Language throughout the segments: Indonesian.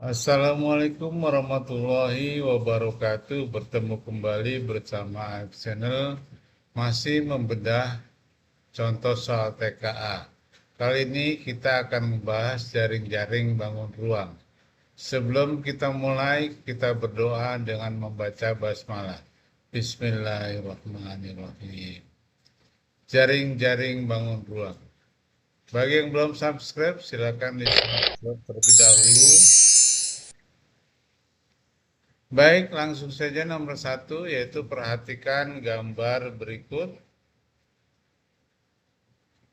Assalamualaikum warahmatullahi wabarakatuh. Bertemu kembali bersama AF Channel, masih membedah contoh soal TKA. Kali ini kita akan membahas jaring-jaring bangun ruang. Sebelum kita mulai, kita berdoa dengan membaca basmalah. Bismillahirrahmanirrahim. Jaring-jaring bangun ruang. Bagi yang belum subscribe, silakan di subscribe terlebih dahulu. Baik, langsung saja nomor satu, yaitu perhatikan gambar berikut.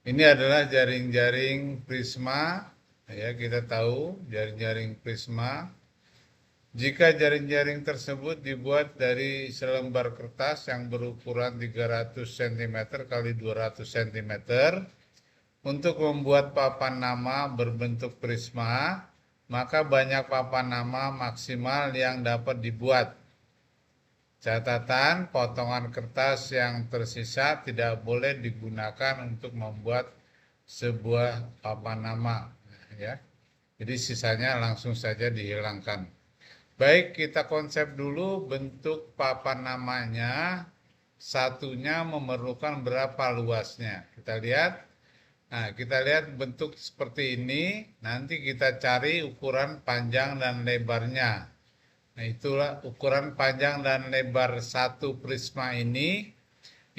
Ini adalah jaring-jaring prisma. Ya, kita tahu jaring-jaring prisma. Jika jaring-jaring tersebut dibuat dari selembar kertas yang berukuran 300 cm kali 200 cm, untuk membuat papan nama berbentuk prisma, maka banyak papan nama maksimal yang dapat dibuat. Catatan, potongan kertas yang tersisa tidak boleh digunakan untuk membuat sebuah papan nama, ya. Jadi sisanya langsung saja dihilangkan. Baik, kita konsep dulu bentuk papan namanya. Satunya memerlukan berapa luasnya. Kita lihat bentuk seperti ini. Nanti kita cari ukuran panjang dan lebarnya. Nah, itulah ukuran panjang dan lebar satu prisma ini,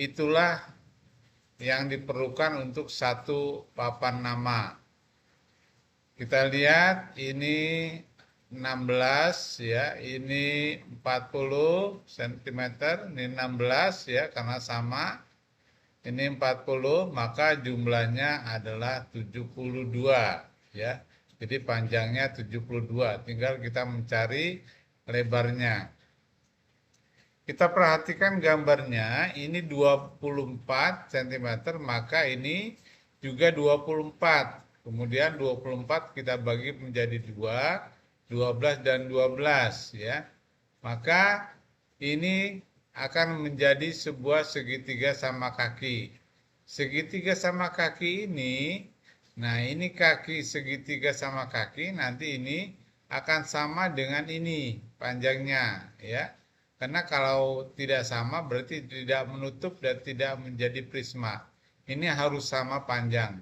itulah yang diperlukan untuk satu papan nama. Kita lihat ini 16 ya, ini 40 cm, ini 16 ya karena sama. Ini 40, maka jumlahnya adalah 72 ya. Jadi panjangnya 72, tinggal kita mencari lebarnya. Kita perhatikan gambarnya, ini 24 cm, maka ini juga 24. Kemudian 24 kita bagi menjadi 2, 12 dan 12 ya. Maka ini akan menjadi sebuah segitiga sama kaki. Segitiga sama kaki ini, nah ini kaki segitiga sama kaki, nanti ini akan sama dengan ini panjangnya ya. Karena kalau tidak sama berarti tidak menutup dan tidak menjadi prisma. Ini harus sama panjang.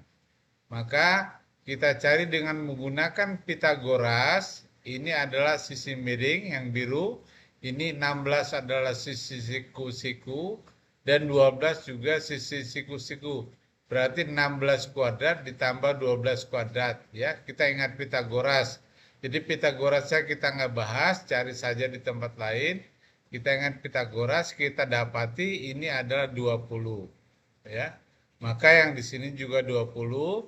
Maka kita cari dengan menggunakan Pitagoras. Ini adalah sisi miring yang biru. Ini 16 adalah sisi siku-siku. Dan 12 juga sisi siku-siku. Berarti 16 kuadrat ditambah 12 kuadrat. Ya, kita ingat Pitagoras. Jadi Pitagorasnya kita nggak bahas, cari saja di tempat lain. Kita ingat Pitagoras, kita dapati ini adalah 20. Ya. Maka yang di sini juga 20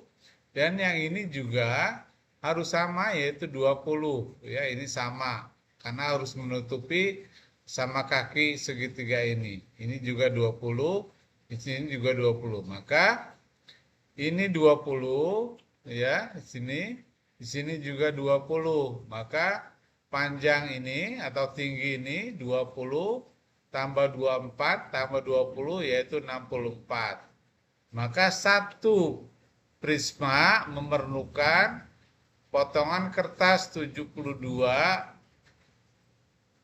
dan yang ini juga harus sama yaitu 20. Ya, ini sama karena harus menutupi sama kaki segitiga ini. Ini juga 20, di sini juga 20. Maka ini 20 ya, di sini juga 20. Maka panjang ini atau tinggi ini 20 tambah 24 tambah 20 yaitu 64. Maka satu prisma memerlukan potongan kertas 72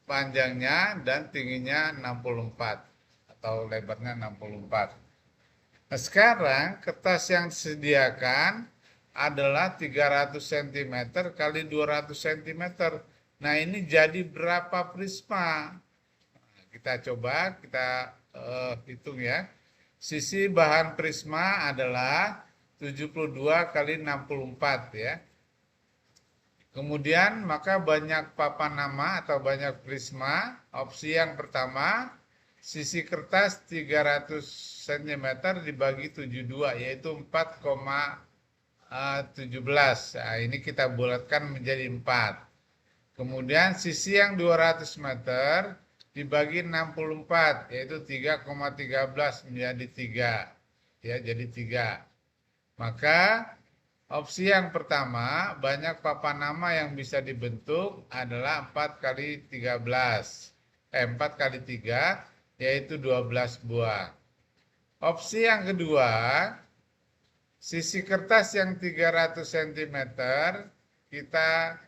panjangnya dan tingginya 64 atau lebarnya 64. Nah, sekarang kertas yang disediakan adalah 300 cm kali 200 cm. Nah, ini jadi berapa prisma? Nah, kita coba hitung ya. Sisi bahan prisma adalah 72 kali 64 ya. Kemudian maka banyak papan nama atau banyak prisma. Opsi yang pertama, sisi kertas 300 cm dibagi 72 yaitu 4,17. Nah, ini kita bulatkan menjadi 4. Kemudian sisi yang 200 meter dibagi 64 yaitu 3,13 menjadi 3. Ya, jadi 3. Maka opsi yang pertama, banyak papan nama yang bisa dibentuk adalah 4 kali 13. 4 kali 3 yaitu 12 buah. Opsi yang kedua, sisi kertas yang 300 cm kita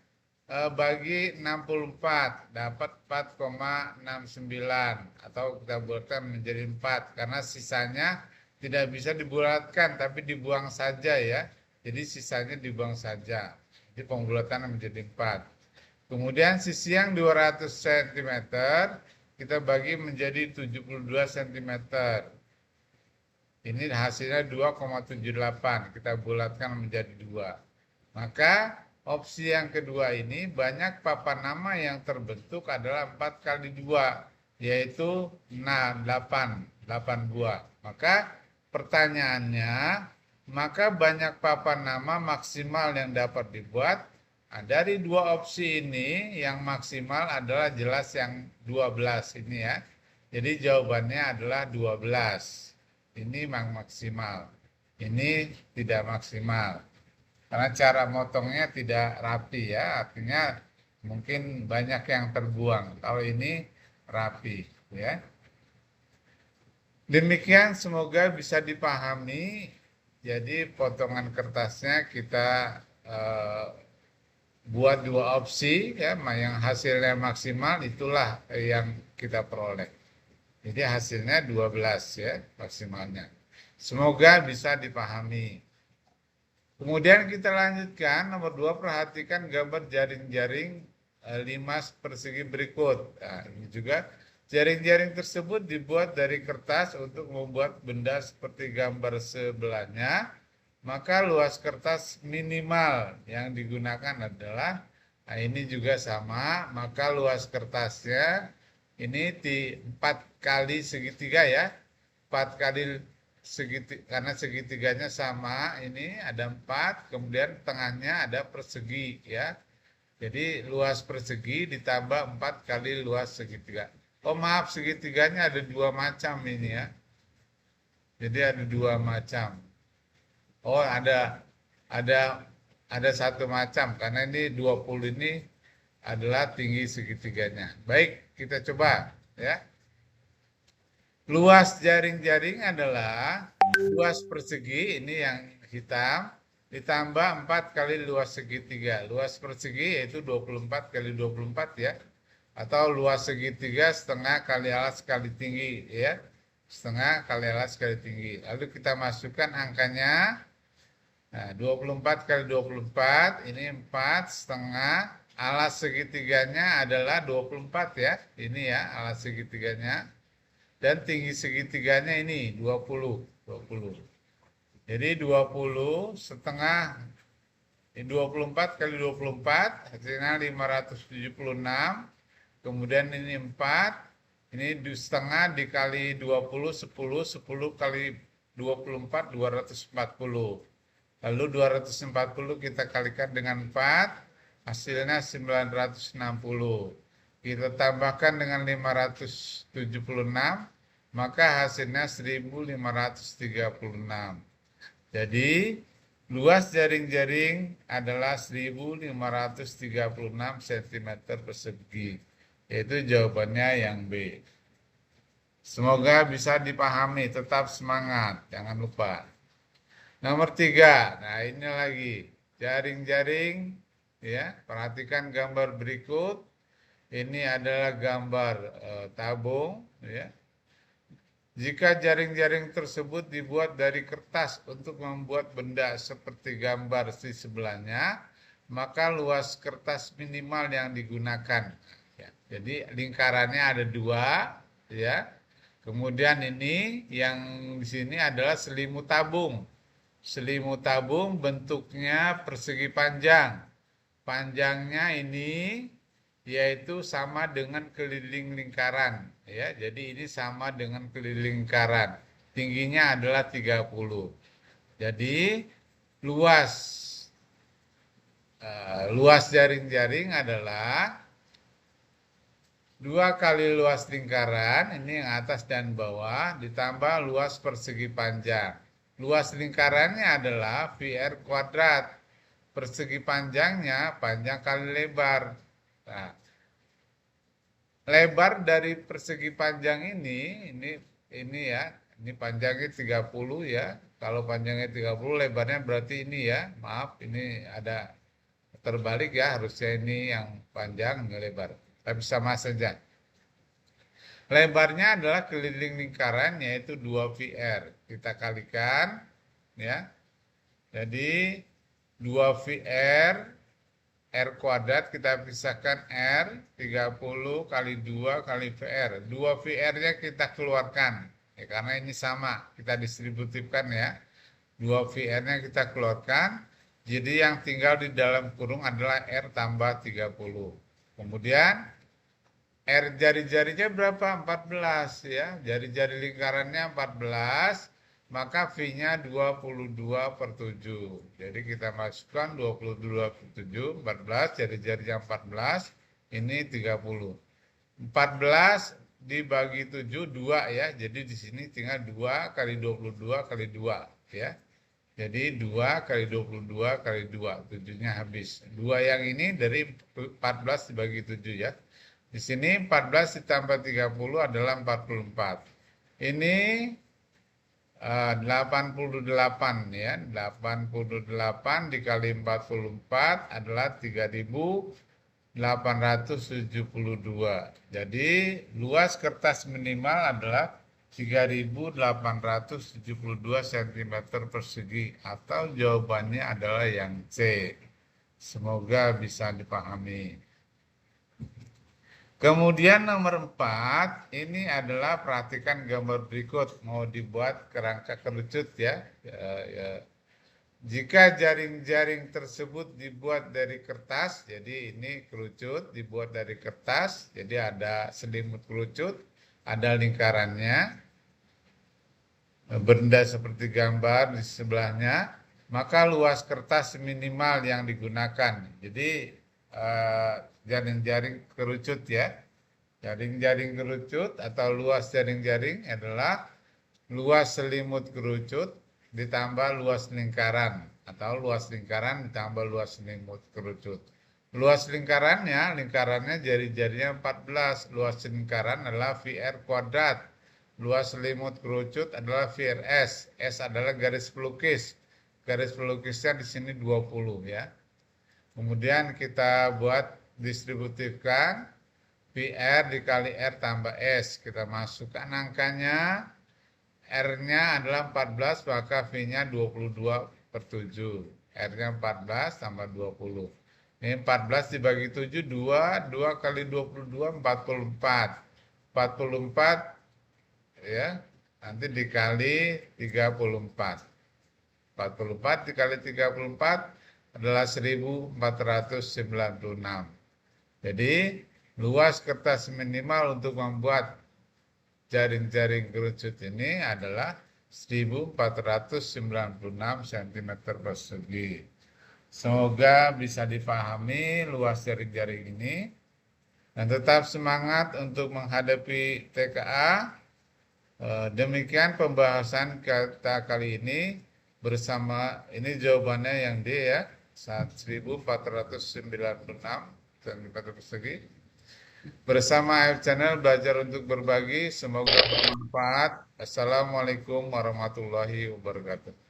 bagi 64 dapat 4,69 atau kita bulatkan menjadi 4 karena sisanya tidak bisa dibulatkan tapi dibuang saja ya. Jadi sisanya dibuang saja. Jadi pembulatan menjadi 4. Kemudian sisi yang 200 cm kita bagi menjadi 72 cm. Ini hasilnya 2,78. Kita bulatkan menjadi 2. Maka opsi yang kedua ini banyak papan nama yang terbentuk adalah 4 kali 2, yaitu 8 buah. Maka pertanyaannya, maka banyak papan nama maksimal yang dapat dibuat. Nah, dari dua opsi ini yang maksimal adalah jelas yang 12 ini ya. Jadi jawabannya adalah 12. Ini maksimal. Ini tidak maksimal. Karena cara motongnya tidak rapi ya, artinya mungkin banyak yang terbuang. Kalau ini rapi ya. Demikian semoga bisa dipahami. Jadi potongan kertasnya kita buat dua opsi ya, yang hasilnya maksimal itulah yang kita peroleh. Jadi hasilnya 12 ya maksimalnya. Semoga bisa dipahami. Kemudian kita lanjutkan nomor 2, perhatikan gambar jaring-jaring 5 persegi berikut. Nah, ini juga jaring-jaring tersebut dibuat dari kertas untuk membuat benda seperti gambar sebelahnya. Maka luas kertas minimal yang digunakan adalah, nah ini juga sama, maka luas kertasnya ini di 4 kali segitiga ya, 4 kali segitiga, karena segitiganya sama, ini ada 4, kemudian tengahnya ada persegi ya. Jadi luas persegi ditambah 4 kali luas segitiga. Oh maaf, segitiganya ada 2 macam ini ya. Jadi ada 2 macam. Oh ada 1 macam, karena ini 20 ini adalah tinggi segitiganya. Baik, kita coba ya. Luas jaring-jaring adalah luas persegi, ini yang hitam, ditambah 4 kali luas segitiga. Luas persegi yaitu 24 kali 24 ya. Atau luas segitiga setengah kali alas kali tinggi ya. Setengah kali alas kali tinggi. Lalu kita masukkan angkanya. Nah, 24 kali 24, ini 4 setengah. Alas segitiganya adalah 24 ya. Ini ya alas segitiganya. Dan tinggi segitiganya ini 20. Jadi 20 setengah, ini 24 kali 24, hasilnya 576. Kemudian ini 4, ini setengah dikali 20, 10 kali 24, 240. Lalu 240 kita kalikan dengan 4, hasilnya 960. Kita tambahkan dengan 576, maka hasilnya 1536. Jadi, luas jaring-jaring adalah 1536 cm persegi. Yaitu jawabannya yang B. Semoga bisa dipahami, tetap semangat, jangan lupa. Nomor 3, nah ini lagi, jaring-jaring, ya, perhatikan gambar berikut. Ini adalah gambar tabung, ya. Jika jaring-jaring tersebut dibuat dari kertas untuk membuat benda seperti gambar di sebelahnya, maka luas kertas minimal yang digunakan. Ya, jadi lingkarannya ada 2, ya. Kemudian ini yang di sini adalah selimut tabung. Selimut tabung bentuknya persegi panjang. Panjangnya ini yaitu sama dengan keliling lingkaran ya. Jadi ini sama dengan keliling lingkaran. Tingginya adalah 30. Jadi luas jaring-jaring adalah 2 kali luas lingkaran, ini yang atas dan bawah, ditambah luas persegi panjang. Luas lingkarannya adalah VR kuadrat. Persegi panjangnya panjang kali lebar. Nah, lebar dari persegi panjang ini ya, ini panjangnya 30 ya. Kalau panjangnya 30, lebarnya berarti ini ya. Maaf, ini ada terbalik ya, harusnya ini yang panjang, ini lebar. Tapi sama saja. Lebarnya adalah keliling lingkaran yaitu 2 VR. Kita kalikan ya. Jadi 2 VR R kuadrat kita pisahkan R 30 kali 2 kali VR. 2 VR-nya kita keluarkan. Ya, karena ini sama, kita distributifkan ya. 2 VR-nya kita keluarkan. Jadi yang tinggal di dalam kurung adalah R tambah 30. Kemudian R jari-jarinya berapa? 14 ya. Jari-jari lingkarannya 14, maka V-nya 22/7. Jadi kita masukkan 22/7, 14, jari-jarinya 14, ini 30. 14 dibagi 7, 2 ya. Jadi di sini tinggal 2 kali 22 kali 2 ya. Jadi 2 kali 22 kali 2, 7-nya habis. 2 yang ini dari 14 dibagi 7 ya. Di sini 14 ditambah 30 adalah 44. Ini 88 ya. 88 dikali 44 adalah 3.872. Jadi luas kertas minimal adalah 3.872 cm persegi. Atau jawabannya adalah yang C. Semoga bisa dipahami. Kemudian nomor 4, ini adalah perhatikan gambar berikut, mau dibuat kerangka kerucut ya. Jika jaring-jaring tersebut dibuat dari kertas, jadi ini kerucut dibuat dari kertas, jadi ada selimut kerucut, ada lingkarannya, benda seperti gambar di sebelahnya, maka luas kertas minimal yang digunakan. Jadi jaring-jaring kerucut ya. Jaring-jaring kerucut atau luas jaring-jaring adalah luas selimut kerucut ditambah luas lingkaran atau luas lingkaran ditambah luas selimut kerucut. Luas lingkarannya jari-jarinya 14, luas lingkaran adalah VR kuadrat. Luas selimut kerucut adalah VRS. S adalah garis pelukis. Garis pelukisnya di sini 20 ya. Kemudian kita buat distributifkan VR dikali R tambah S. Kita masukkan angkanya. R-nya adalah 14, maka V-nya 22/7. R-nya 14 tambah 20. Ini 14 dibagi 7, 2. 2 kali 22, 44. 44 ya. Nanti dikali 34. 44 dikali 34 adalah 1496. Jadi luas kertas minimal untuk membuat jaring-jaring kerucut ini adalah 1496 cm persegi. Semoga bisa dipahami luas jaring-jaring ini. Dan tetap semangat untuk menghadapi TKA. Demikian pembahasan kita kali ini bersama, ini jawabannya yang D ya, 1496 cm persegi. Bersama AF Channel belajar untuk berbagi, semoga bermanfaat. Assalamualaikum warahmatullahi wabarakatuh.